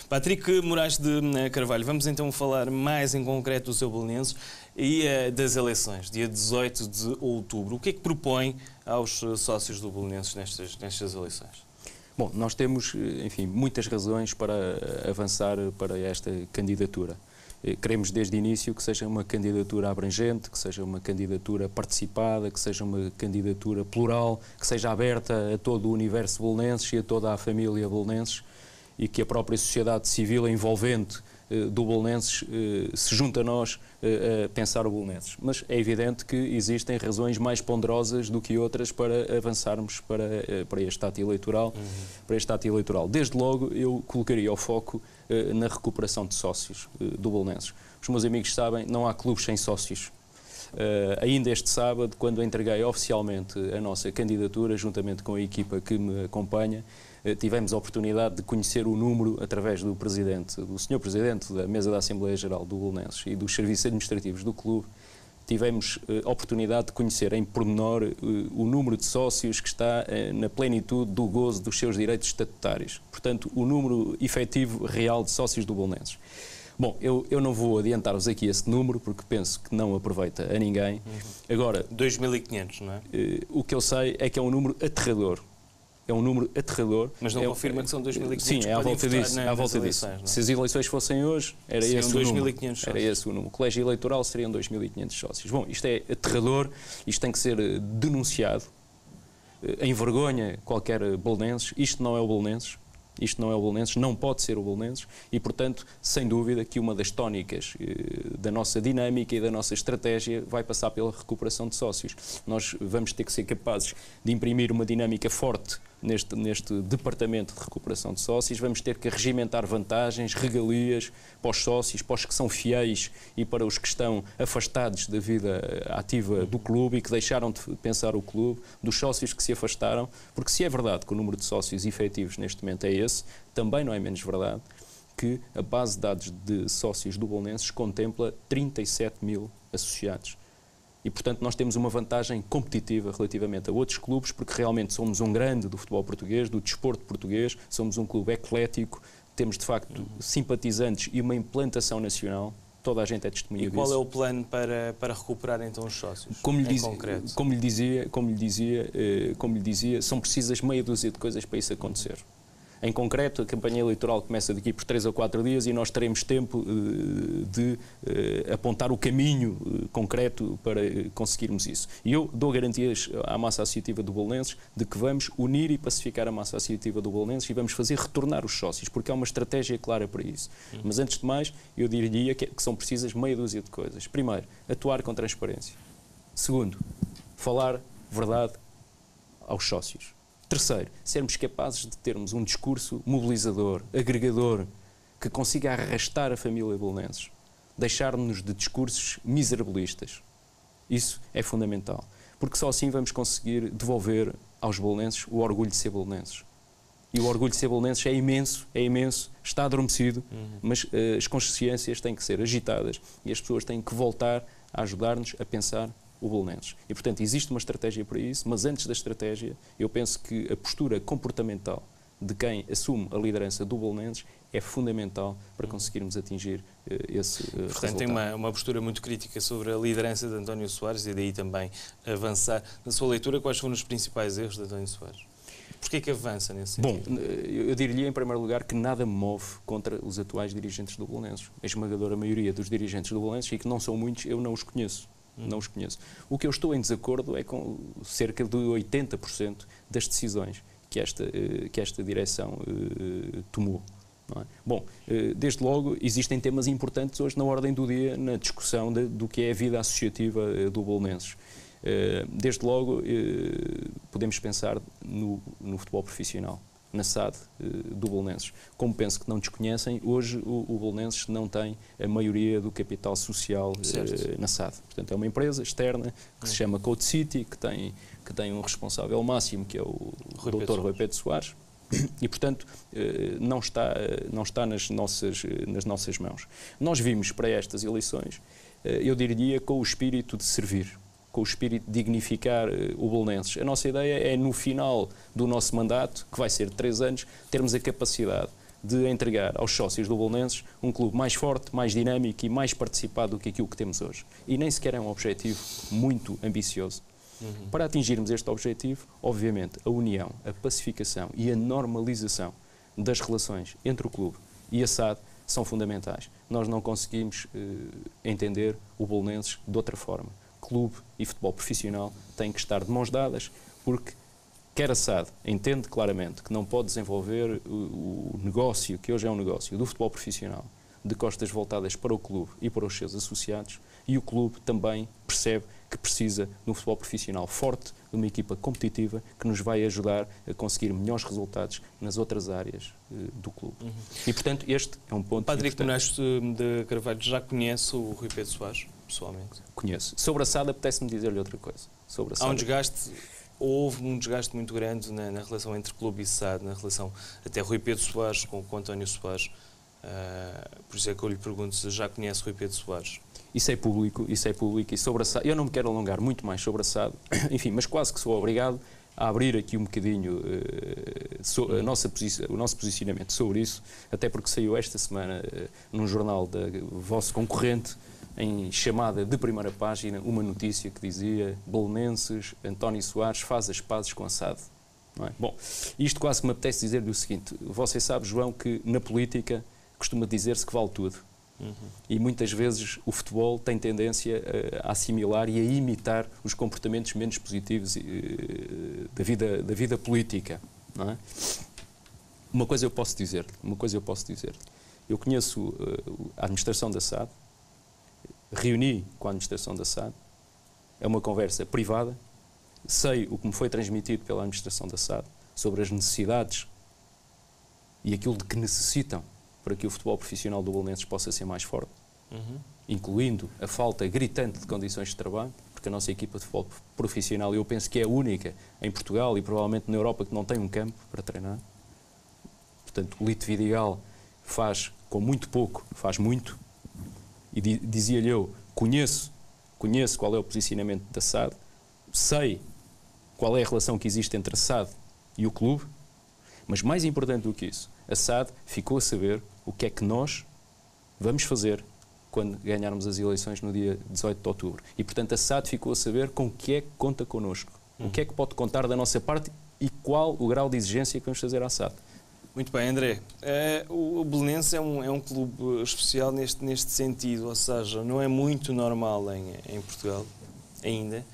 Patrick Moraes de Carvalho, vamos então falar mais em concreto do seu Belenenses e das eleições, dia 18 de outubro. O que é que propõe aos sócios do Belenenses nestas eleições? Bom, nós temos, enfim, muitas razões para avançar para esta candidatura. Queremos desde o início que seja uma candidatura abrangente, que seja uma candidatura participada, que seja uma candidatura plural, que seja aberta a todo o universo belenenses e a toda a família belenenses, e que a própria sociedade civil envolvente do Belenenses se junte a nós a pensar o Belenenses. Mas é evidente que existem razões mais ponderosas do que outras para avançarmos para este ato eleitoral. Desde logo, eu colocaria o foco na recuperação de sócios do Belenenses. Os meus amigos sabem, não há clubes sem sócios. Ainda este sábado, quando entreguei oficialmente a nossa candidatura, juntamente com a equipa que me acompanha, tivemos a oportunidade de conhecer o número através do Sr. Presidente da Mesa da Assembleia Geral do Belenenses e dos serviços administrativos do clube. Tivemos a oportunidade de conhecer em pormenor o número de sócios que está na plenitude do gozo dos seus direitos estatutários. Portanto, o número efetivo real de sócios do Belenenses. Bom, eu não vou adiantar-vos aqui esse número, porque penso que não aproveita a ninguém. Agora, 2.500, não é? O que eu sei é que é um número aterrador. É um número aterrador. Mas não confirma que são 2.500? Sim, é à volta disso. Se as eleições fossem hoje, era esse o número. Era esse o número. O colégio eleitoral seriam 2.500 sócios. Bom, isto é aterrador, isto tem que ser denunciado. Envergonha qualquer belenenses. Isto não é o Belenenses. Isto não é o Belenenses, não pode ser o Belenenses e, portanto, sem dúvida que uma das tónicas da nossa dinâmica e da nossa estratégia vai passar pela recuperação de sócios. Nós vamos ter que ser capazes de imprimir uma dinâmica forte neste departamento de recuperação de sócios, vamos ter que regimentar vantagens, regalias para os sócios, para os que são fiéis e para os que estão afastados da vida ativa do clube e que deixaram de pensar o clube, dos sócios que se afastaram, porque se é verdade que o número de sócios efetivos neste momento é esse, também não é menos verdade que a base de dados de sócios do Belenenses contempla 37 mil associados. E, portanto, nós temos uma vantagem competitiva relativamente a outros clubes, porque realmente somos um grande do futebol português, do desporto português, somos um clube eclético, temos, de facto, simpatizantes e uma implantação nacional. Toda a gente é testemunha disso. E qual é o plano para recuperar, então, os sócios, concreto? Como lhe dizia, são precisas meia dúzia de coisas para isso acontecer. Em concreto, a campanha eleitoral começa daqui por 3 ou 4 dias e nós teremos tempo de apontar o caminho concreto para conseguirmos isso. E eu dou garantias à massa associativa do Belenenses de que vamos unir e pacificar a massa associativa do Belenenses e vamos fazer retornar os sócios, porque há uma estratégia clara para isso. Mas antes de mais, eu diria que são precisas meia dúzia de coisas. Primeiro, atuar com transparência. Segundo, falar verdade aos sócios. Terceiro, sermos capazes de termos um discurso mobilizador, agregador, que consiga arrastar a família belenenses, deixar-nos de discursos miserabilistas. Isso é fundamental, porque só assim vamos conseguir devolver aos belenenses o orgulho de ser belenenses. E o orgulho de ser belenenses é imenso, está adormecido, mas as consciências têm que ser agitadas e as pessoas têm que voltar a ajudar-nos a pensar o Belenenses. E, portanto, existe uma estratégia para isso, mas antes da estratégia, eu penso que a postura comportamental de quem assume a liderança do Belenenses é fundamental para conseguirmos atingir esse resultado. Portanto, tem uma postura muito crítica sobre a liderança de António Soares e daí também avançar. Na sua leitura, quais foram os principais erros de António Soares? Porquê que avança nesse sentido? Bom, eu diria em primeiro lugar que nada me move contra os atuais dirigentes do Belenenses. A esmagadora maioria dos dirigentes do Belenenses, e que não são muitos, eu não os conheço. Não os conheço. O que eu estou em desacordo é com cerca de 80% das decisões que esta direção tomou. Não é? Bom, desde logo existem temas importantes hoje na ordem do dia, na discussão do que é a vida associativa do Belenenses. Desde logo podemos pensar no futebol profissional, na SAD do Belenenses. Como penso que não desconhecem, hoje o Belenenses não tem a maioria do capital social na SAD. Portanto, é uma empresa externa que se chama Code City, que tem um responsável máximo, que é o Dr. Rui Pedro Soares, e, portanto, não está nas nossas mãos. Nós vimos para estas eleições, eu diria, com o espírito de servir, com o espírito de dignificar o Belenenses. A nossa ideia é, no final do nosso mandato, que vai ser de 3 anos, termos a capacidade de entregar aos sócios do Belenenses um clube mais forte, mais dinâmico e mais participado do que aquilo que temos hoje. E nem sequer é um objetivo muito ambicioso. Para atingirmos este objetivo, obviamente, a união, a pacificação e a normalização das relações entre o clube e a SAD são fundamentais. Nós não conseguimos entender o Belenenses de outra forma. Clube e futebol profissional têm que estar de mãos dadas, porque quer a SAD entende claramente que não pode desenvolver o negócio, que hoje é um negócio, do futebol profissional, de costas voltadas para o clube e para os seus associados, e o clube também percebe que precisa de um futebol profissional forte, de uma equipa competitiva que nos vai ajudar a conseguir melhores resultados nas outras áreas do clube. E, portanto, este é um ponto Patrick Moraes de Carvalho já conhece o Rui Pedro Soares, pessoalmente? Conheço. Sobre a SAD, apetece-me dizer-lhe outra coisa. Sobre a SAD. Há um desgaste, houve um desgaste muito grande na relação entre clube e SAD, na relação até Rui Pedro Soares com António Soares. Por isso é que eu lhe pergunto se já conhece Rui Pedro Soares. Isso é público, e sobre a SAD, eu não me quero alongar muito mais sobre a SAD, enfim, mas quase que sou obrigado a abrir aqui um bocadinho o nosso posicionamento sobre isso, até porque saiu esta semana num jornal do vosso concorrente, em chamada de primeira página, uma notícia que dizia: Belenenses, António Soares faz as pazes com a SAD. Não é? Bom, isto quase que me apetece dizer-lhe o seguinte: você sabe, João, que na política costuma dizer-se que vale tudo. E muitas vezes o futebol tem tendência a assimilar e a imitar os comportamentos menos positivos da vida política. Não é? Uma coisa eu posso dizer. Eu conheço a administração da SAD, reuni com a administração da SAD, é uma conversa privada, sei o que me foi transmitido pela administração da SAD sobre as necessidades e aquilo de que necessitam para que o futebol profissional do Belenenses possa ser mais forte, incluindo a falta gritante de condições de trabalho, porque a nossa equipa de futebol profissional, eu penso que é a única em Portugal e provavelmente na Europa que não tem um campo para treinar. Portanto, o Lito Vidigal faz com muito pouco, faz muito, e dizia-lhe eu, conheço qual é o posicionamento da SAD, sei qual é a relação que existe entre a SAD e o clube, mas mais importante do que isso, a SAD ficou a saber o que é que nós vamos fazer quando ganharmos as eleições no dia 18 de outubro. E, portanto, a SAD ficou a saber com o que é que conta connosco, o que é que pode contar da nossa parte e qual o grau de exigência que vamos fazer à SAD. Muito bem, André. O Belenenses é um clube especial neste sentido, ou seja, não é muito normal em Portugal ainda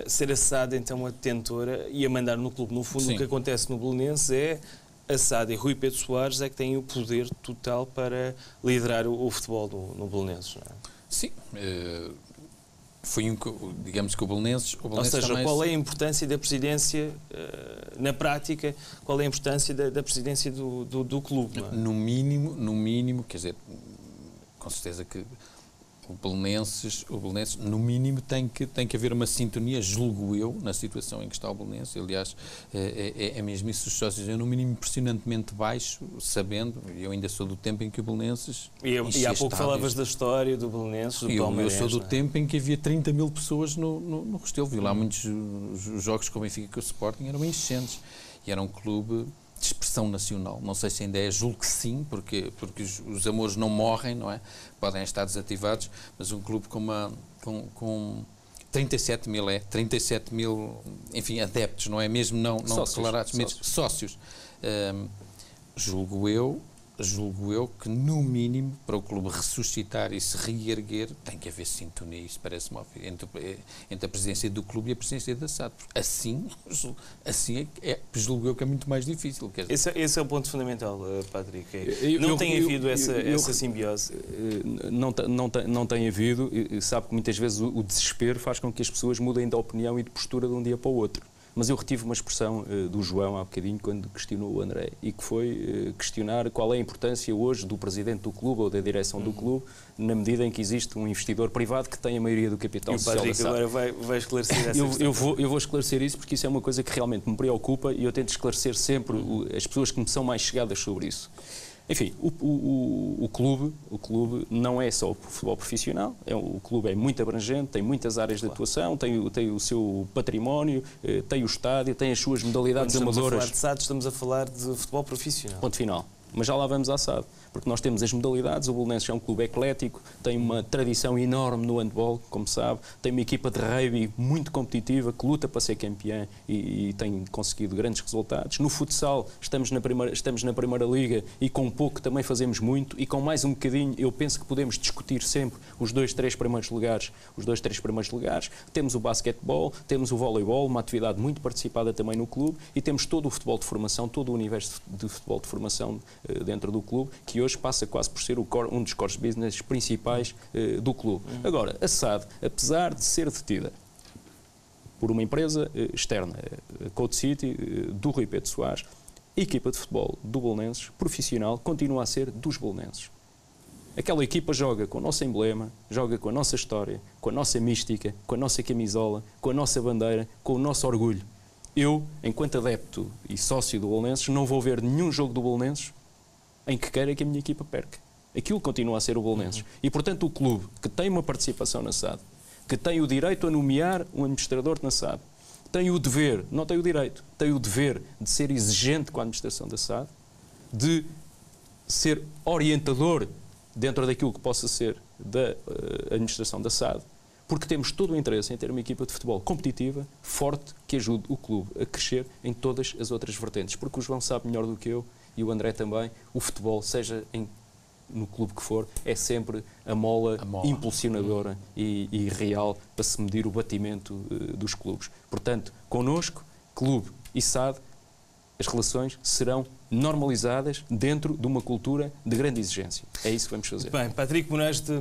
ser a SAD então a detentora e a mandar no clube. No fundo, o que acontece no Belenenses é a SAD e Rui Pedro Soares é que têm o poder total para liderar o futebol no Belenenses, não é? Sim. Foi digamos que o Belenenses... Ou seja, qual é a importância da presidência, na prática, qual é a importância da presidência do clube? Não é? No mínimo, quer dizer, com certeza que o Belenenses, no mínimo, tem que haver uma sintonia, julgo eu, na situação em que está o Belenenses. Aliás, é mesmo isso, os sócios é no mínimo impressionantemente baixo, sabendo, eu ainda sou do tempo em que o Belenenses... E há pouco falavas da história do Belenenses, do Palmeirense. Eu sou do tempo em que havia 30 mil pessoas no Restelo. Vi lá muitos jogos com o Benfica e com o Sporting, eram enchentes. E era um clube de expressão nacional. Não sei se ainda é, julgo que sim, porque os amores não morrem, não é? Podem estar desativados, mas um clube com 37 mil, enfim, adeptos, não é? Mesmo não declarados, mesmo sócios. Julgo eu que, no mínimo, para o clube ressuscitar e se reerguer, tem que haver sintonia, isso parece-me óbvio, entre a presidência do clube e a presidência da SAD. Assim julgo eu que é muito mais difícil. Esse é o ponto fundamental, Patrick. Não tem havido essa simbiose? Não tem havido. Sabe que muitas vezes o desespero faz com que as pessoas mudem de opinião e de postura de um dia para o outro. Mas eu retive uma expressão do João há bocadinho quando questionou o André, e que foi questionar qual é a importância hoje do presidente do clube ou da direção do clube, na medida em que existe um investidor privado que tem a maioria do capital social da SAD. E o Patrick agora vai esclarecer essa questão. Eu vou esclarecer isso porque isso é uma coisa que realmente me preocupa e eu tento esclarecer sempre as pessoas que me são mais chegadas sobre isso. Enfim, o clube não é só o futebol profissional, o clube é muito abrangente, tem muitas áreas de atuação, tem o seu património, tem o estádio, tem as suas modalidades amadoras. Quando estamos a falar de SAD, estamos a falar de futebol profissional. Ponto final. mas já lá vamos à SAD, porque nós temos as modalidades, o Belenenses é um clube eclético, tem uma tradição enorme no handball, como sabe, tem uma equipa de rugby muito competitiva, que luta para ser campeã e tem conseguido grandes resultados. No futsal estamos na primeira liga e com pouco também fazemos muito, e com mais um bocadinho eu penso que podemos discutir sempre os 2, 3 primeiros lugares. Temos o basquetebol, temos o voleibol, uma atividade muito participada também no clube, e temos todo o futebol de formação, todo o universo de futebol de formação dentro do clube, que hoje passa quase por ser um dos core business principais do clube. Agora, a SAD, apesar de ser detida por uma empresa externa, a Code City, do Rui Pedro Soares, a equipa de futebol do Belenenses, profissional, continua a ser dos belenenses. Aquela equipa joga com o nosso emblema, joga com a nossa história, com a nossa mística, com a nossa camisola, com a nossa bandeira, com o nosso orgulho. Eu, enquanto adepto e sócio do Belenenses, não vou ver nenhum jogo do Belenenses em que queira que a minha equipa perca. Aquilo continua a ser o Belenenses. E, portanto, o clube que tem uma participação na SAD, que tem o direito a nomear um administrador na SAD, tem o dever, não tem o direito, tem o dever de ser exigente com a administração da SAD, de ser orientador dentro daquilo que possa ser da administração da SAD, porque temos todo o interesse em ter uma equipa de futebol competitiva, forte, que ajude o clube a crescer em todas as outras vertentes. Porque o João sabe melhor do que eu, e o André também, o futebol, seja no clube que for, é sempre a mola impulsionadora e real para se medir o batimento dos clubes. Portanto, connosco, clube e SAD, as relações serão normalizadas dentro de uma cultura de grande exigência. É isso que vamos fazer. Bem, Patrick Moraes de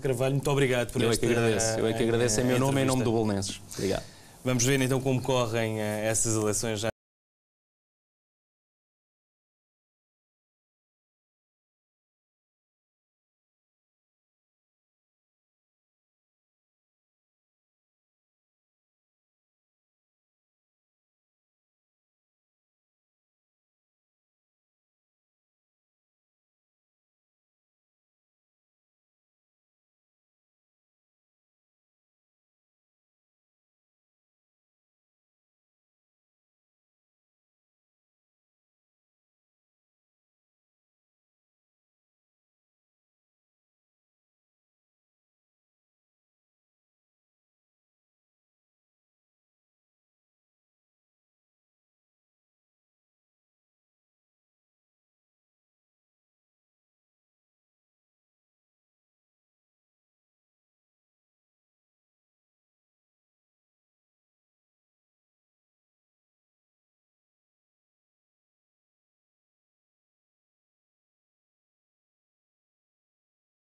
Carvalho, muito obrigado por esta Eu é que agradeço em meu nome e em nome do Belenenses. Obrigado. Vamos ver então como correm essas eleições já